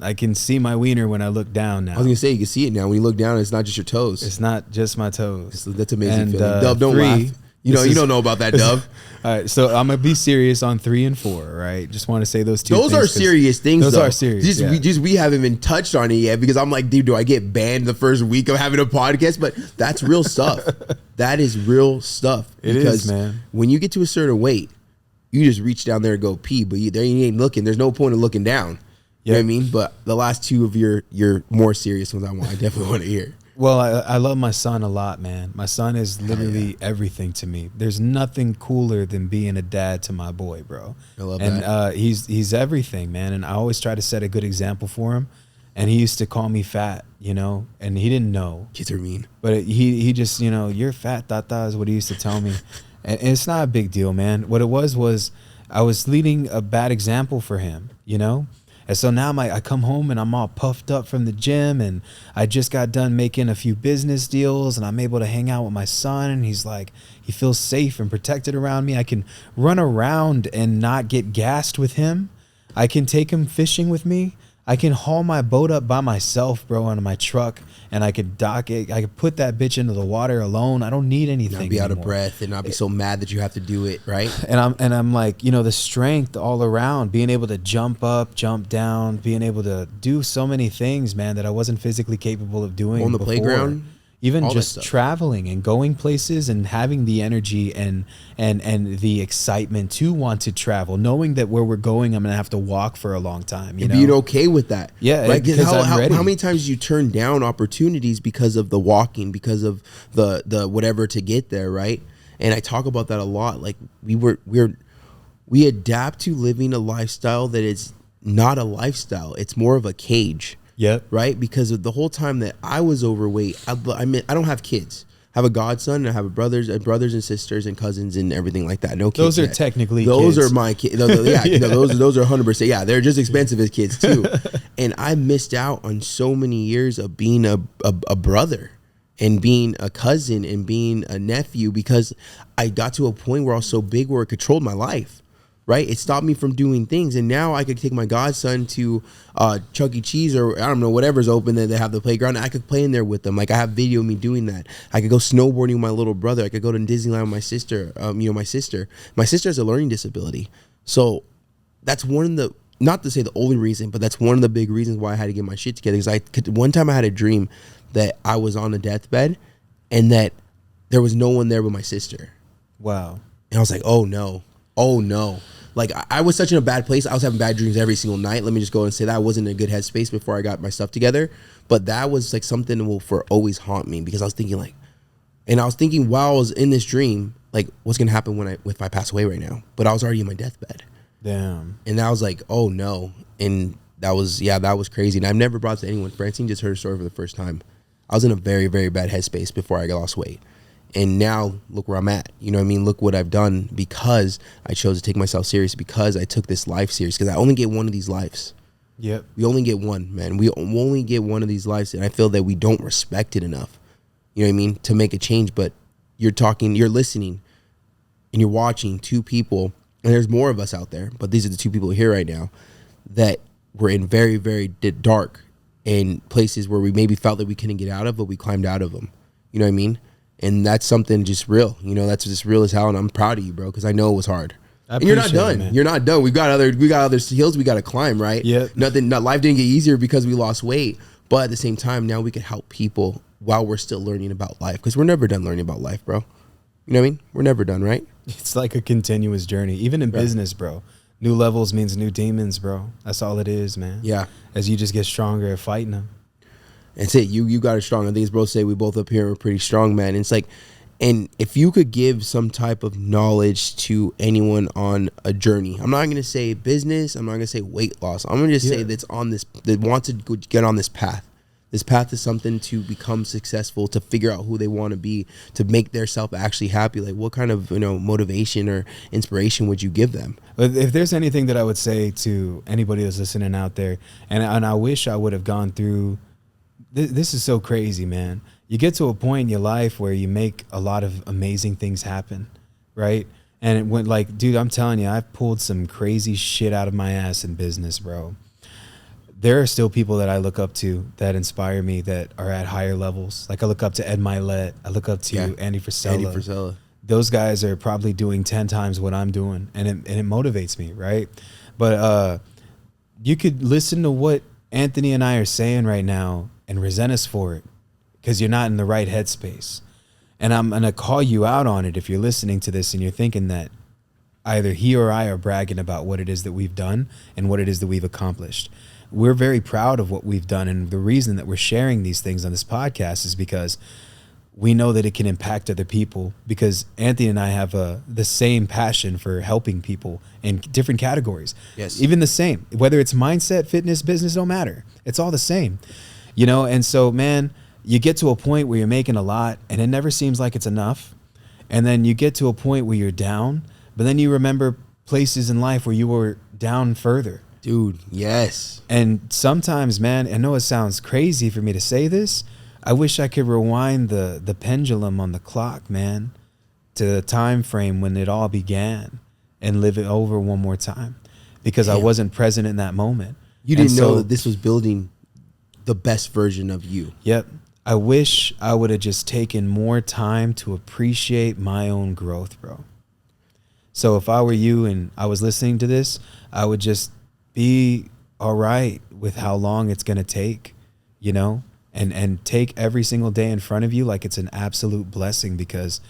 I can see my wiener when I look down now. I was going to say, you can see it now. When you look down, it's not just your toes. It's not just my toes. That's amazing And, feeling. Dub, don't 3, laugh. You don't know about that, Dub. All right, so I'm gonna be serious on 3 and 4. Right, just want to say those two. Those things are serious things. Those though. are serious. We haven't even touched on it yet because I'm like, dude, do I get banned the first week of having a podcast? But that's real stuff. That is real stuff. It is, man. When you get to a certain weight, you just reach down there and go pee, but there you ain't looking. There's no point of looking down. You know what I mean? But the last two of your more serious ones, I definitely want to hear. Well, I love my son a lot, man. My son is literally everything to me. There's nothing cooler than being a dad to my boy, bro. I love that. And he's everything, man. And I always try to set a good example for him. And he used to call me fat, and he didn't know. Kids are mean. But he just, you're fat, tata, is what he used to tell me. And it's not a big deal, man. What it was I was leading a bad example for him, And so now I come home and I'm all puffed up from the gym, and I just got done making a few business deals, and I'm able to hang out with my son, and he's like, he feels safe and protected around me. I can run around and not get gassed with him. I can take him fishing with me. I can haul my boat up by myself, bro, onto my truck, and I could dock it. I could put that bitch into the water alone. I don't need anything. Not be out of breath and not be so mad that you have to do it, right? And I'm like, the strength all around, being able to jump up, jump down, being able to do so many things, man, that I wasn't physically capable of doing on the before. playground. Even just traveling and going places and having the energy and the excitement to want to travel, knowing that where we're going, I'm going to have to walk for a long time. And being okay with that. Yeah. Right? Because how many times you turn down opportunities because of the walking, because of the whatever to get there, right? And I talk about that a lot. Like we adapt to living a lifestyle that is not a lifestyle. It's more of a cage. Yep. Right? Because of the whole time that I was overweight, I don't have kids. I have a godson, and I have brothers and sisters and cousins and everything like that. No kids. Those are technically those kids. are my kids. Yeah. Those are 100%. Yeah, they're just expensive as kids too. And I missed out on so many years of being a brother and being a cousin and being a nephew because I got to a point where I was so big where it controlled my life. Right, it stopped me from doing things, and now I could take my godson to Chuck E. Cheese or I don't know whatever's open that they have the playground. I could play in there with them. Like I have video of me doing that. I could go snowboarding with my little brother. I could go to Disneyland with my sister. My sister has a learning disability, so that's one of the, not to say the only reason, but that's one of the big reasons why I had to get my shit together. Because one time I had a dream that I was on a deathbed, and that there was no one there but my sister. Wow. And I was like, oh no. Like I was such in a bad place. I was having bad dreams every single night. Let me just go and say that I wasn't in a good headspace before I got my stuff together. But that was like something that will for always haunt me, because I was thinking while I was in this dream, like what's gonna happen if I pass away right now? But I was already in my deathbed. Damn. And I was like, oh no. And that was crazy. And I've never brought it to anyone. Francine just heard a story for the first time. I was in a very, very bad headspace before I lost weight. And now look where I'm at. You know what I mean? Look what I've done because I chose to take myself serious, because I took this life serious, because I only get one of these lives. Yep. We only get one, man. We only get one of these lives, and I feel that we don't respect it enough. You know what I mean? To make a change, but you're listening, and you're watching two people, and there's more of us out there, but these are the two people here right now that were in very, very dark and places where we maybe felt that we couldn't get out of, but we climbed out of them. You know what I mean? And that's something just real, that's just real as hell. And I'm proud of you, bro, because I know it was hard. And you're not done. You're not done. We got other hills we got to climb, right? Yeah. Life didn't get easier because we lost weight, but at the same time, now we can help people while we're still learning about life, because we're never done learning about life, bro. You know what I mean? We're never done, right? It's like a continuous journey, even in business, bro. New levels means new demons, bro. That's all it is, man. Yeah. As you just get stronger at fighting them. That's it. You got it strong. I think as bro say, we both up here are pretty strong, man. And it's like, and if you could give some type of knowledge to anyone on a journey, I'm not going to say business, I'm not going to say weight loss. I'm going to just say that wants to get on this path. This path is something to become successful, to figure out who they want to be, to make their self actually happy. Like what kind of, motivation or inspiration would you give them? But if there's anything that I would say to anybody that's listening out there, and I wish I would have gone through, this is so crazy, man. You get to a point in your life where you make a lot of amazing things happen, right? And it went like, dude, I'm telling you, I've pulled some crazy shit out of my ass in business, bro. There are still people that I look up to that inspire me, that are at higher levels. Like I look up to Ed Milet. I look up to Andy Frisella. Those guys are probably doing 10 times what I'm doing, and it motivates me, right? But you could listen to what Anthony and I are saying right now and resent us for it because you're not in the right headspace. And I'm going to call you out on it if you're listening to this and you're thinking that either he or I are bragging about what it is that we've done and what it is that we've accomplished. We're very proud of what we've done. And the reason that we're sharing these things on this podcast is because we know that it can impact other people, because Anthony and I have the same passion for helping people in different categories. Yes. Even the same, whether it's mindset, fitness, business, don't matter. It's all the same, you know? And so, man, you get to a point where you're making a lot and it never seems like it's enough. And then you get to a point where you're down, but then you remember places in life where you were down further. Dude, yes. And sometimes, man, I know it sounds crazy for me to say this, I wish I could rewind the pendulum on the clock, man, to the time frame when it all began and live it over one more time, because I wasn't present in that moment. You didn't know that this was building the best version of you. Yep. I wish I would have just taken more time to appreciate my own growth, bro. So if I were you and I was listening to this, I would just be all right with how long it's going to take, you know? And take every single day in front of you like it's an absolute blessing, because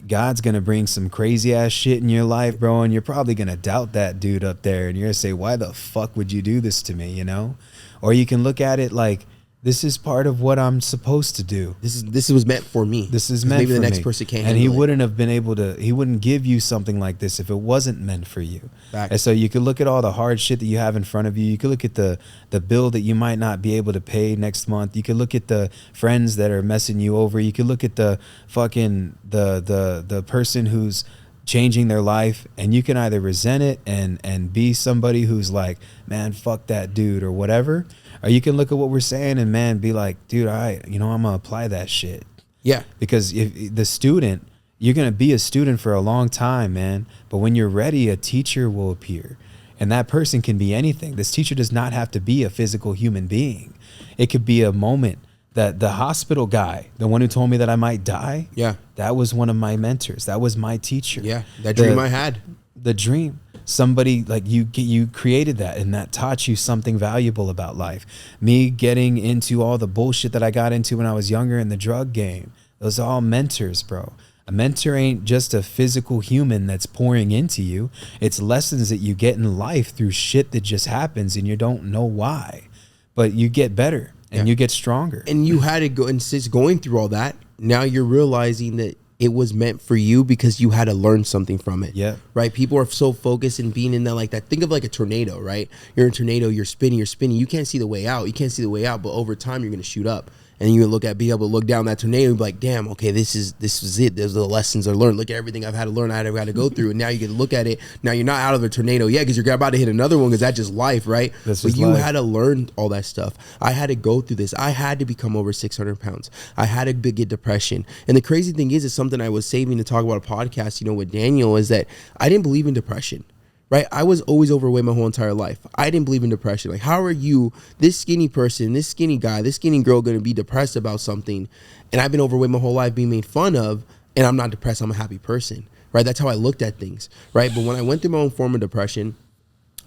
God's going to bring some crazy ass shit in your life, bro. And you're probably going to doubt that dude up there. And you're going to say, why the fuck would you do this to me? You know? Or you can look at it like, this is part of what I'm supposed to do. This was meant for me. This is meant for me. Maybe the next person can't and handle he it. wouldn't have been able to, he wouldn't give you something like this if it wasn't meant for you. Fact. And so you could look at all the hard shit that you have in front of you. You could look at the bill that you might not be able to pay next month. You could look at the friends that are messing you over. You could look at the fucking, the person who's changing their life, and you can either resent it and be somebody who's like, man, fuck that dude or whatever. Or you can look at what we're saying and, man, be like, dude, all right, you know, I'm going to apply that shit. Yeah. Because if the student, you're going to be a student for a long time, man. But when you're ready, a teacher will appear. And that person can be anything. This teacher does not have to be a physical human being. It could be a moment that the hospital guy, the one who told me that I might die, Yeah. that was one of my mentors. That was my teacher. Yeah. That dream I had. The dream. Somebody like you created that, and that taught you something valuable about life. Me getting into all the bullshit that I got into when I was younger in the drug game, those are all mentors, bro. A mentor ain't just a physical human that's pouring into you. It's lessons that you get in life through shit that just happens and you don't know why, but you get better and you get stronger. And you had to go, and since going through all that, now you're realizing that it was meant for you because you had to learn something from it. Yeah. Right. People are so focused in being in that, like that. Think of like a tornado, right? You're in a tornado, you're spinning. You can't see the way out. But over time, you're going to shoot up. And you be able to look down that tornado and be like, damn, okay, this is it. There's the lessons I learned. Look at everything I've had to learn. I've had to go through. And now you get to look at it. Now you're not out of the tornado yet, because you're about to hit another one, because that's just life, right? But you had to learn all that stuff. I had to go through this. I had to become over 600 pounds. I had to get depression. And the crazy thing is, it's something I was saving to talk about a podcast, you know, with Daniel, is that I didn't believe in depression. Right? I was always overweight my whole entire life. I didn't believe in depression. Like, how are you, this skinny person, this skinny guy, this skinny girl, going to be depressed about something? And I've been overweight my whole life, being made fun of, and I'm not depressed. I'm a happy person. Right? That's how I looked at things. Right? But when I went through my own form of depression,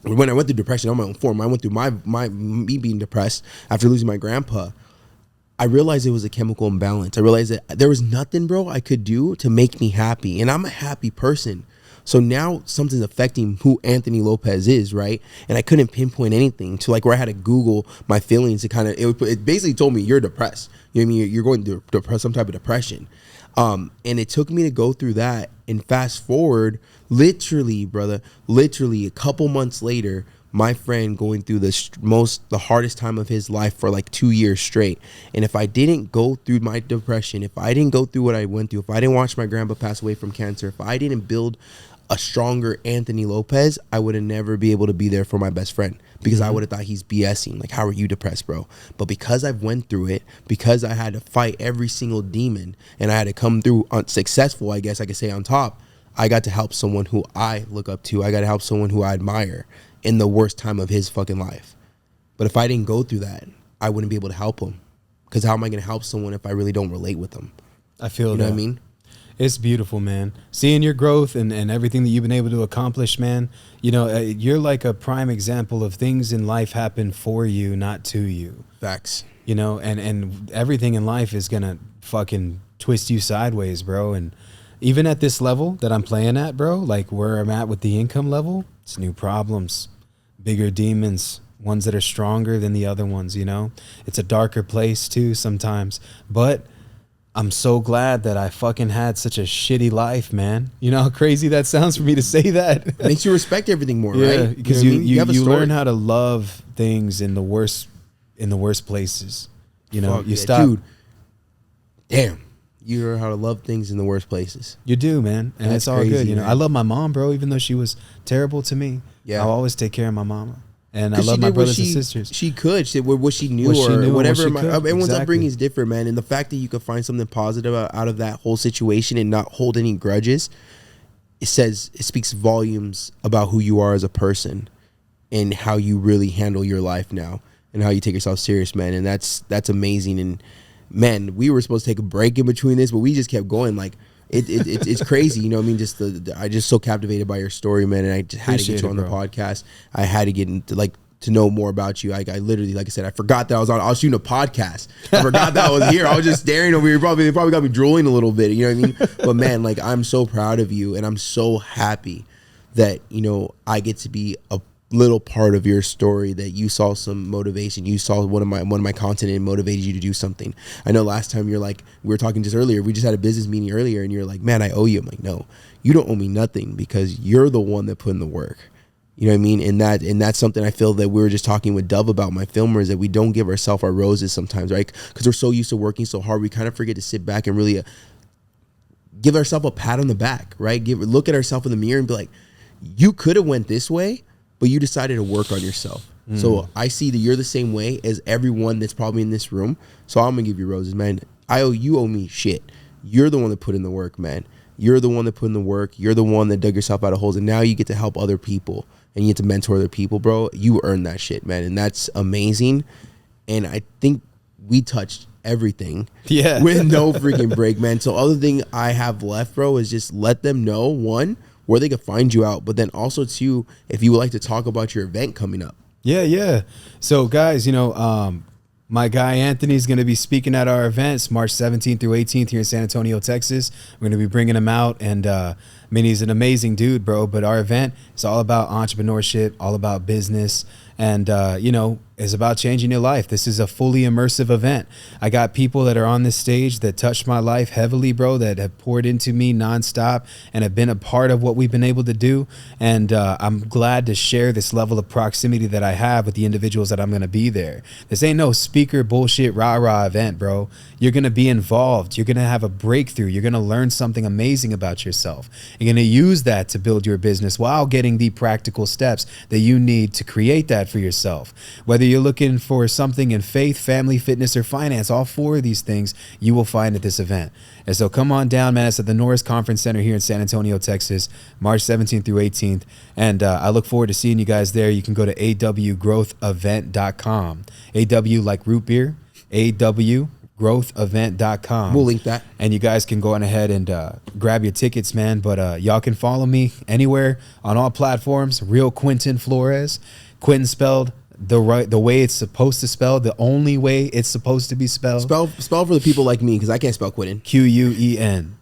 when I went through depression on my own form, I went through me being depressed after losing my grandpa. I realized it was a chemical imbalance. I realized that there was nothing, bro, I could do to make me happy. And I'm a happy person. So now something's affecting who Anthony Lopez is, right? And I couldn't pinpoint anything to like where I had to Google my feelings to kind of, it basically told me you're depressed. You know what I mean? You're going through some type of depression. And it took me to go through that, and fast forward, literally a couple months later, my friend going through the hardest time of his life for like 2 years straight. And if I didn't go through my depression, if I didn't go through what I went through, if I didn't watch my grandpa pass away from cancer, if I didn't build a stronger Anthony Lopez, I would have never be able to be there for my best friend, because I would have thought he's BSing. Like, how are you depressed, bro? But because I've went through it, because I had to fight every single demon, and I had to come through successful, I guess I could say, on top, I got to help someone who I look up to. I got to help someone who I admire in the worst time of his fucking life. But if I didn't go through that, I wouldn't be able to help him, because how am I going to help someone if I really don't relate with them? I feel you know what I mean? It's beautiful, man. Seeing your growth and everything that you've been able to accomplish, man. You know, you're like a prime example of things in life happen for you, not to you. Facts. You know, and everything in life is going to fucking twist you sideways, bro. And even at this level that I'm playing at, bro, like where I'm at with the income level, it's new problems, bigger demons, ones that are stronger than the other ones, you know? It's a darker place too sometimes. But I'm so glad that I fucking had such a shitty life, man. You know how crazy that sounds for me to say that? It makes you respect everything more, yeah, right? because You know what I mean? you have a learn story. how to love things in the worst places. You know, Fuck you yeah. stop. Dude, damn. You learn how to love things in the worst places. You do, man, and That's it's all good. crazy, You know, man. I love my mom, bro. Even though she was terrible to me, Yeah. I'll always take care of my mama, and I 'Cause love she my did what brothers and sisters. She could. She did what she knew, What she or knew and what whatever. she could. Everyone's Exactly. upbringing is different, man. And the fact that you could find something positive out of that whole situation and not hold any grudges, it speaks volumes about who you are as a person and how you really handle your life now and how you take yourself serious, man. And that's amazing. And man, we were supposed to take a break in between this, but we just kept going. Like it's crazy, you know what I mean? Just I just so captivated by your story, man, and I just had to Appreciate get you it, on the bro. podcast. I had to get into to know more about you. I literally, like I said, I forgot that I was shooting a podcast. I forgot that I was here. I was just staring over here. They probably got me drooling a little bit. You know what I mean? But man, like, I'm so proud of you, and I'm so happy that, you know, I get to be a little part of your story, that you saw some motivation. You saw one of my content and motivated you to do something. I know last time you're like, we were talking just earlier, we just had a business meeting earlier, and you're like, man, I owe you. I'm like, no, you don't owe me nothing, because you're the one that put in the work. You know what I mean? And that's something I feel that we were just talking with Dove about, my filmers, that we don't give ourselves our roses sometimes, right? Because we're so used to working so hard, we kind of forget to sit back and really give ourselves a pat on the back, right? Look at ourselves in the mirror and be like, you could have went this way, but you decided to work on yourself. So I see that you're the same way as everyone that's probably in this room. So I'm gonna give you roses, man. You owe me shit. You're the one that put in the work, man. You're the one that put in the work. You're the one that dug yourself out of holes, and now you get to help other people and you get to mentor other people, bro. You earned that shit, man, and that's amazing. And I think we touched everything, Yeah. with no freaking break, man. So other thing I have left, bro, is just let them know, one, where they can find you out, but then also two, if you would like to talk about your event coming up. Yeah. So guys, you know, my guy Anthony's going to be speaking at our events March 17th through 18th here in San Antonio, Texas. We're going to be bringing him out, and I mean, he's an amazing dude, bro. But our event is all about entrepreneurship, all about business, and you know, is about changing your life. This is a fully immersive event. I got people that are on this stage that touched my life heavily, bro, that have poured into me nonstop and have been a part of what we've been able to do. And I'm glad to share this level of proximity that I have with the individuals that I'm going to be there. This ain't no speaker bullshit rah-rah event, bro. You're going to be involved. You're going to have a breakthrough. You're going to learn something amazing about yourself. You're going to use that to build your business while getting the practical steps that you need to create that for yourself. Whether you're looking for something in faith, family, fitness, or finance, all four of these things you will find at this event. And so come on down, man. It's at the Norris Conference Center here in San Antonio, Texas, March 17th through 18th. And I look forward to seeing you guys there. You can go to awgrowthevent.com. AW like root beer, awgrowthevent.com. We'll link that. And you guys can go on ahead and grab your tickets, man. But y'all can follow me anywhere on all platforms. Real Quentin Flores. Quentin spelled the way it's supposed to spell, the only way it's supposed to be spelled. Spell for the people like me, because I can't spell Quentin. Quentin.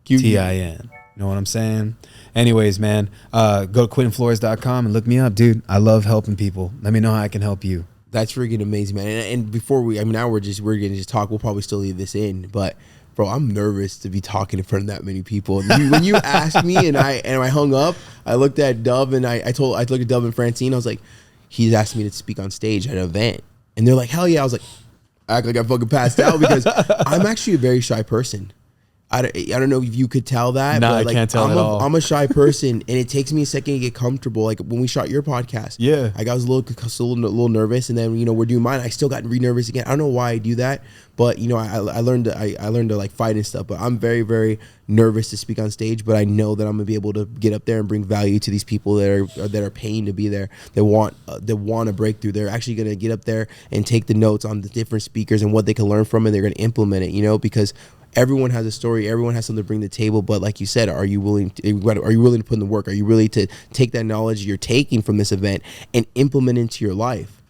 You know what I'm saying? Anyways, man, go to QuentinFlores.com and look me up, dude. I love helping people. Let me know how I can help you. That's freaking amazing, man. And before now we're gonna just talk. We'll probably still leave this in, but bro, I'm nervous to be talking in front of that many people. When you asked me and I hung up, I looked at Dove and I looked at Dove and Francine. I was like, he's asked me to speak on stage at an event, and they're like, hell yeah. I was like, I act like I fucking passed out, because I'm actually a very shy person. I don't know if you could tell that. No, but I can't tell at all. I'm a shy person, and it takes me a second to get comfortable. Like when we shot your podcast, Yeah. I was a little nervous, and then we're doing mine. I still got nervous again. I don't know why I do that, but I learned to like fight and stuff. But I'm very, very nervous to speak on stage. But I know that I'm gonna be able to get up there and bring value to these people that are paying to be there. That want a breakthrough. They're actually gonna get up there and take the notes on the different speakers and what they can learn from, and they're gonna implement it. Because everyone has a story. Everyone has something to bring to the table. But like you said, are you willing to put in the work? Are you willing to take that knowledge you're taking from this event and implement it into your life?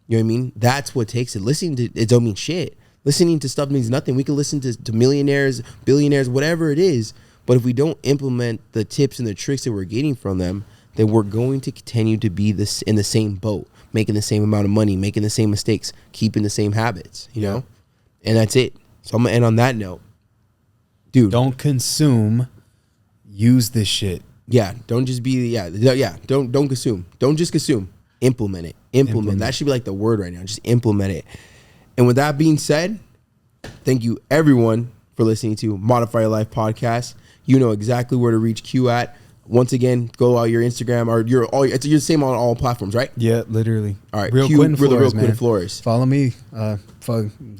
You know what I mean? That's what takes it. Listening to it don't mean shit. Listening to stuff means nothing. We can listen to millionaires, billionaires, whatever it is. But if we don't implement the tips and the tricks that we're getting from them, then we're going to continue to be this in the same boat, making the same amount of money, making the same mistakes, keeping the same habits, you know? And that's it. So I'm going to end on that note. Dude. Don't consume, use this shit. Yeah, don't just be, don't consume. Don't just consume. Implement it. Implement. That should be like the word right now. Just implement it. And with that being said, thank you everyone for listening to Modify Your Life podcast. You know exactly where to reach Q at. Once again, go out your Instagram or you're the same on all platforms, right? Yeah, literally. All right, Real Q, Quentin Flores, the real man. Quentin Flores. Follow me.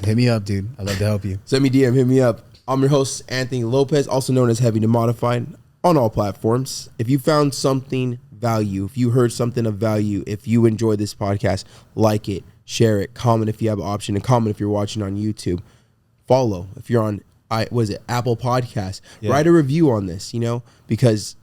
Hit me up, dude. I'd love to help you. Send me DM, hit me up. I'm your host, Anthony Lopez, also known as Heavy to Modified on all platforms. If you found something value, if you heard something of value, if you enjoyed this podcast, like it, share it, comment if you have an option, and comment if you're watching on YouTube. Follow if you're on Apple Podcasts. Yeah. Write a review on this, because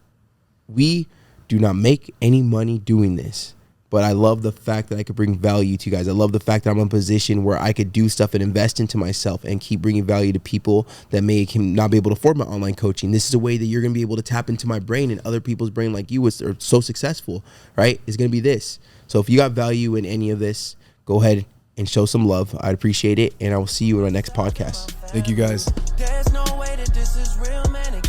we do not make any money doing this. But I love the fact that I could bring value to you guys. I love the fact that I'm in a position where I could do stuff and invest into myself and keep bringing value to people that can not be able to afford my online coaching. This is a way that you're going to be able to tap into my brain and other people's brain like you are so successful, right? It's going to be this. So if you got value in any of this, go ahead and show some love. I'd appreciate it. And I will see you in my next podcast. Thank you, guys. There's no way that this is real, man.